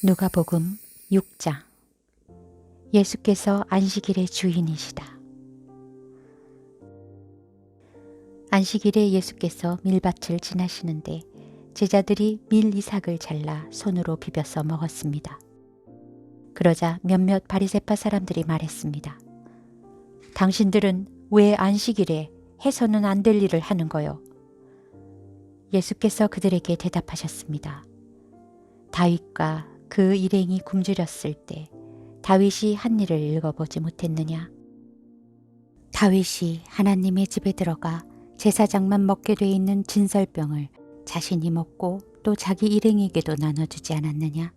누가복음 6장. 예수께서 안식일의 주인이시다. 안식일에 예수께서 밀밭을 지나시는데 제자들이 밀 이삭을 잘라 손으로 비벼서 먹었습니다. 그러자 몇몇 바리새파 사람들이 말했습니다. 당신들은 왜 안식일에 해서는 안 될 일을 하는 거요? 예수께서 그들에게 대답하셨습니다. 다윗과 그 일행이 굶주렸을 때 다윗이 한 일을 읽어보지 못했느냐? 다윗이 하나님의 집에 들어가 제사장만 먹게 돼 있는 진설병을 자신이 먹고 또 자기 일행에게도 나눠주지 않았느냐?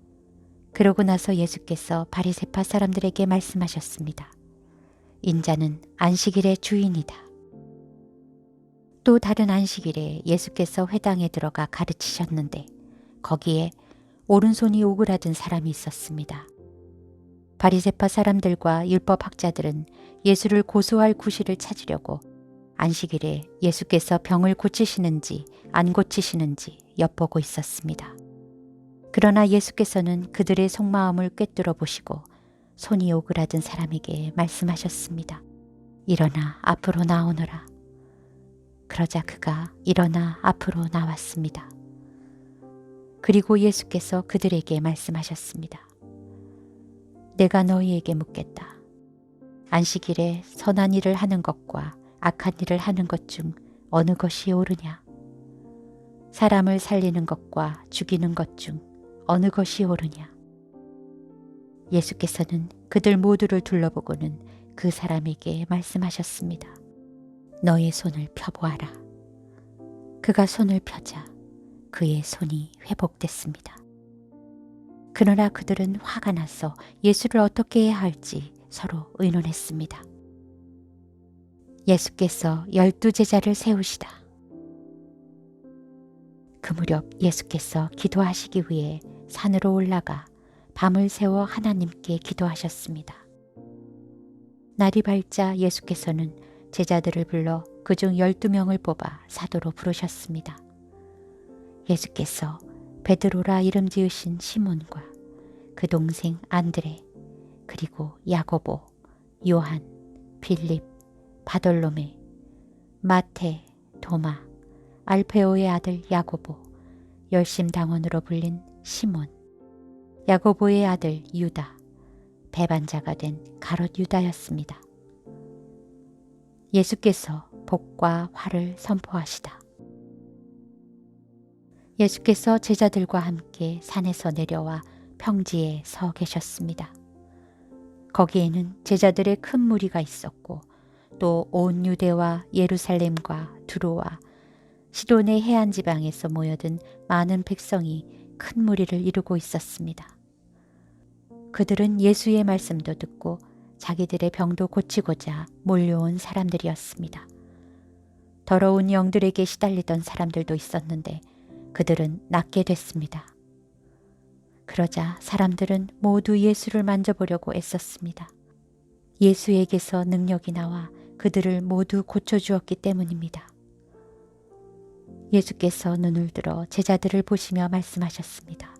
그러고 나서 예수께서 바리새파 사람들에게 말씀하셨습니다. 인자는 안식일의 주인이다. 또 다른 안식일에 예수께서 회당에 들어가 가르치셨는데 거기에 오른손이 오그라든 사람이 있었습니다. 바리새파 사람들과 율법학자들은 예수를 고소할 구실을 찾으려고 안식일에 예수께서 병을 고치시는지 안 고치시는지 엿보고 있었습니다. 그러나 예수께서는 그들의 속마음을 꿰뚫어 보시고 손이 오그라든 사람에게 말씀하셨습니다. 일어나 앞으로 나오너라. 그러자 그가 일어나 앞으로 나왔습니다. 그리고 예수께서 그들에게 말씀하셨습니다. 내가 너희에게 묻겠다. 안식일에 선한 일을 하는 것과 악한 일을 하는 것 중 어느 것이 옳으냐? 사람을 살리는 것과 죽이는 것 중 어느 것이 옳으냐? 예수께서는 그들 모두를 둘러보고는 그 사람에게 말씀하셨습니다. 너의 손을 펴보아라. 그가 손을 펴자 그의 손이 회복됐습니다. 그러나 그들은 화가 나서 예수를 어떻게 해야 할지 서로 의논했습니다. 예수께서 12제자를 세우시다. 그 무렵 예수께서 기도하시기 위해 산으로 올라가 밤을 새워 하나님께 기도하셨습니다. 날이 밝자 예수께서는 제자들을 불러 그중 12명을 뽑아 사도로 부르셨습니다. 예수께서 베드로라 이름 지으신 시몬과 그 동생 안드레, 그리고 야고보, 요한, 빌립, 바돌로메, 마태, 도마, 알페오의 아들 야고보, 열심당원으로 불린 시몬, 야고보의 아들 유다, 배반자가 된 가롯 유다였습니다. 예수께서 복과 화를 선포하시다. 예수께서 제자들과 함께 산에서 내려와 평지에 서 계셨습니다. 거기에는 제자들의 큰 무리가 있었고 또 온 유대와 예루살렘과 두로와 시돈의 해안 지방에서 모여든 많은 백성이 큰 무리를 이루고 있었습니다. 그들은 예수의 말씀도 듣고 자기들의 병도 고치고자 몰려온 사람들이었습니다. 더러운 영들에게 시달리던 사람들도 있었는데 그들은 낫게 됐습니다. 그러자 사람들은 모두 예수를 만져보려고 애썼습니다. 예수에게서 능력이 나와 그들을 모두 고쳐주었기 때문입니다. 예수께서 눈을 들어 제자들을 보시며 말씀하셨습니다.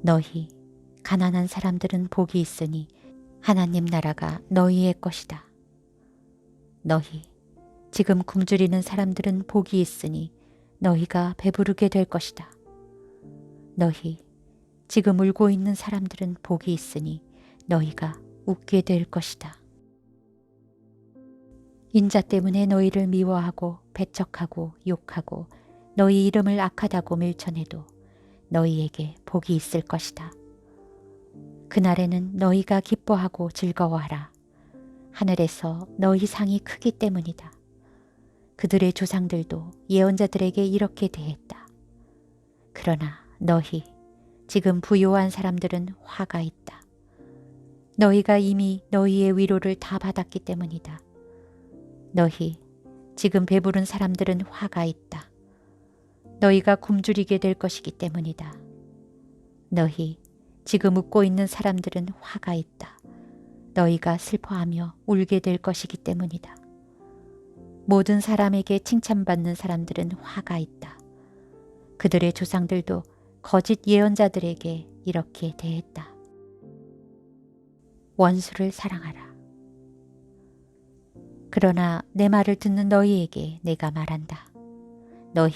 너희 가난한 사람들은 복이 있으니 하나님 나라가 너희의 것이다. 너희 지금 굶주리는 사람들은 복이 있으니 너희가 배부르게 될 것이다. 너희 지금 울고 있는 사람들은 복이 있으니 너희가 웃게 될 것이다. 인자 때문에 너희를 미워하고 배척하고 욕하고 너희 이름을 악하다고 밀쳐내도 너희에게 복이 있을 것이다. 그날에는 너희가 기뻐하고 즐거워하라. 하늘에서 너희 상이 크기 때문이다. 그들의 조상들도 예언자들에게 이렇게 대했다. 그러나 너희 지금 부요한 사람들은 화가 있다. 너희가 이미 너희의 위로를 다 받았기 때문이다. 너희 지금 배부른 사람들은 화가 있다. 너희가 굶주리게 될 것이기 때문이다. 너희 지금 웃고 있는 사람들은 화가 있다. 너희가 슬퍼하며 울게 될 것이기 때문이다. 모든 사람에게 칭찬받는 사람들은 화가 있다. 그들의 조상들도 거짓 예언자들에게 이렇게 대했다. 원수를 사랑하라. 그러나 내 말을 듣는 너희에게 내가 말한다. 너희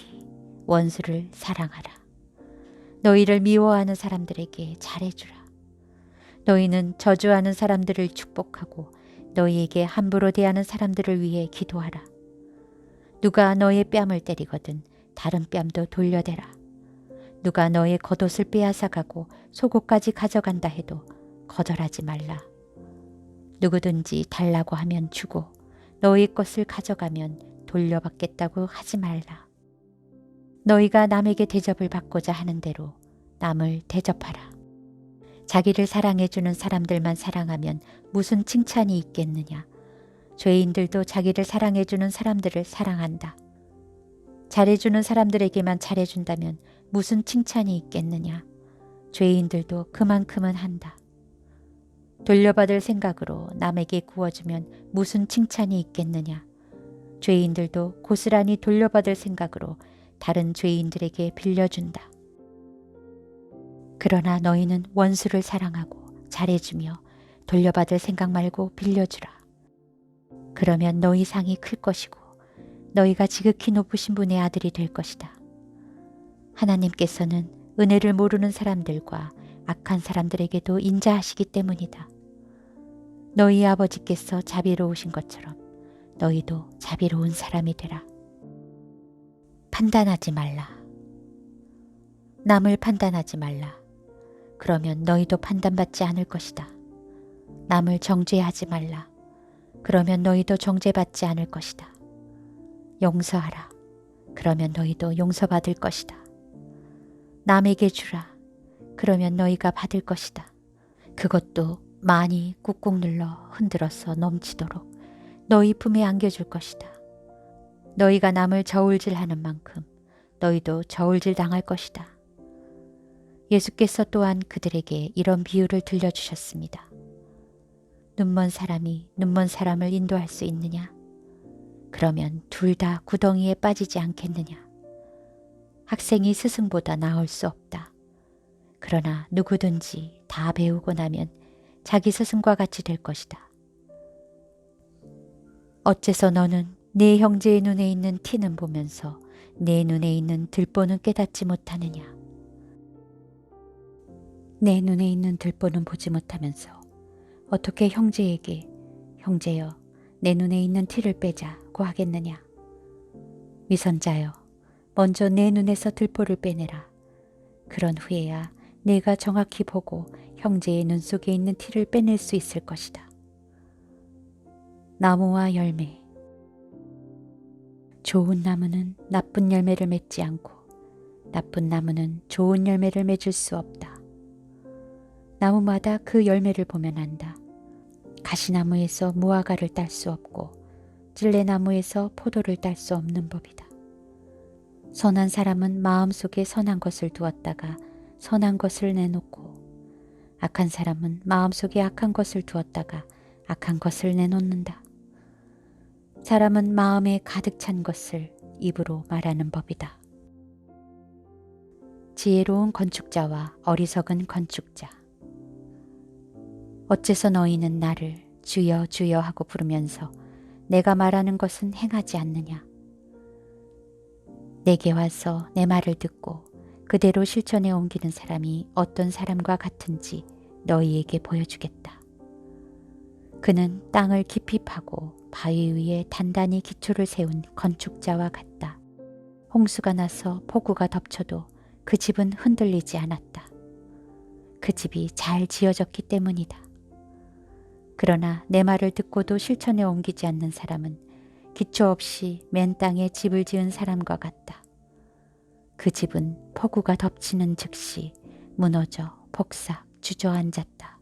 원수를 사랑하라. 너희를 미워하는 사람들에게 잘해주라. 너희는 저주하는 사람들을 축복하고 너희에게 함부로 대하는 사람들을 위해 기도하라. 누가 너의 뺨을 때리거든 다른 뺨도 돌려대라. 누가 너의 겉옷을 빼앗아가고 속옷까지 가져간다 해도 거절하지 말라. 누구든지 달라고 하면 주고 너희 것을 가져가면 돌려받겠다고 하지 말라. 너희가 남에게 대접을 받고자 하는 대로 남을 대접하라. 자기를 사랑해주는 사람들만 사랑하면 무슨 칭찬이 있겠느냐. 죄인들도 자기를 사랑해주는 사람들을 사랑한다. 잘해주는 사람들에게만 잘해준다면 무슨 칭찬이 있겠느냐. 죄인들도 그만큼은 한다. 돌려받을 생각으로 남에게 구워주면 무슨 칭찬이 있겠느냐. 죄인들도 고스란히 돌려받을 생각으로 다른 죄인들에게 빌려준다. 그러나 너희는 원수를 사랑하고 잘해주며 돌려받을 생각 말고 빌려주라. 그러면 너희 상이 클 것이고 너희가 지극히 높으신 분의 아들이 될 것이다. 하나님께서는 은혜를 모르는 사람들과 악한 사람들에게도 인자하시기 때문이다. 너희 아버지께서 자비로우신 것처럼 너희도 자비로운 사람이 되라. 판단하지 말라. 남을 판단하지 말라. 그러면 너희도 판단받지 않을 것이다. 남을 정죄하지 말라. 그러면 너희도 정죄받지 않을 것이다. 용서하라. 그러면 너희도 용서받을 것이다. 남에게 주라. 그러면 너희가 받을 것이다. 그것도 많이 꾹꾹 눌러 흔들어서 넘치도록 너희 품에 안겨줄 것이다. 너희가 남을 저울질하는 만큼 너희도 저울질 당할 것이다. 예수께서 또한 그들에게 이런 비유를 들려주셨습니다. 눈먼 사람이 눈먼 사람을 인도할 수 있느냐? 그러면 둘 다 구덩이에 빠지지 않겠느냐? 학생이 스승보다 나을 수 없다. 그러나 누구든지 다 배우고 나면 자기 스승과 같이 될 것이다. 어째서 너는 내 형제의 눈에 있는 티는 보면서 내 눈에 있는 들보는 깨닫지 못하느냐? 내 눈에 있는 들보는 보지 못하면서 어떻게 형제에게 형제여 내 눈에 있는 티를 빼자고 하겠느냐? 위선자여 먼저 내 눈에서 들보를 빼내라. 그런 후에야 내가 정확히 보고 형제의 눈 속에 있는 티를 빼낼 수 있을 것이다. 나무와 열매. 좋은 나무는 나쁜 열매를 맺지 않고 나쁜 나무는 좋은 열매를 맺을 수 없다. 나무마다 그 열매를 보면 안다. 가시나무에서 무화과를 딸 수 없고 찔레나무에서 포도를 딸 수 없는 법이다. 선한 사람은 마음속에 선한 것을 두었다가 선한 것을 내놓고 악한 사람은 마음속에 악한 것을 두었다가 악한 것을 내놓는다. 사람은 마음에 가득 찬 것을 입으로 말하는 법이다. 지혜로운 건축자와 어리석은 건축자. 어째서 너희는 나를 주여 주여 하고 부르면서 내가 말하는 것은 행하지 않느냐? 내게 와서 내 말을 듣고 그대로 실천에 옮기는 사람이 어떤 사람과 같은지 너희에게 보여주겠다. 그는 땅을 깊이 파고 바위 위에 단단히 기초를 세운 건축자와 같다. 홍수가 나서 폭우가 덮쳐도 그 집은 흔들리지 않았다. 그 집이 잘 지어졌기 때문이다. 그러나 내 말을 듣고도 실천에 옮기지 않는 사람은 기초 없이 맨 땅에 집을 지은 사람과 같다. 그 집은 폭우가 덮치는 즉시 무너져 폭삭 주저앉았다.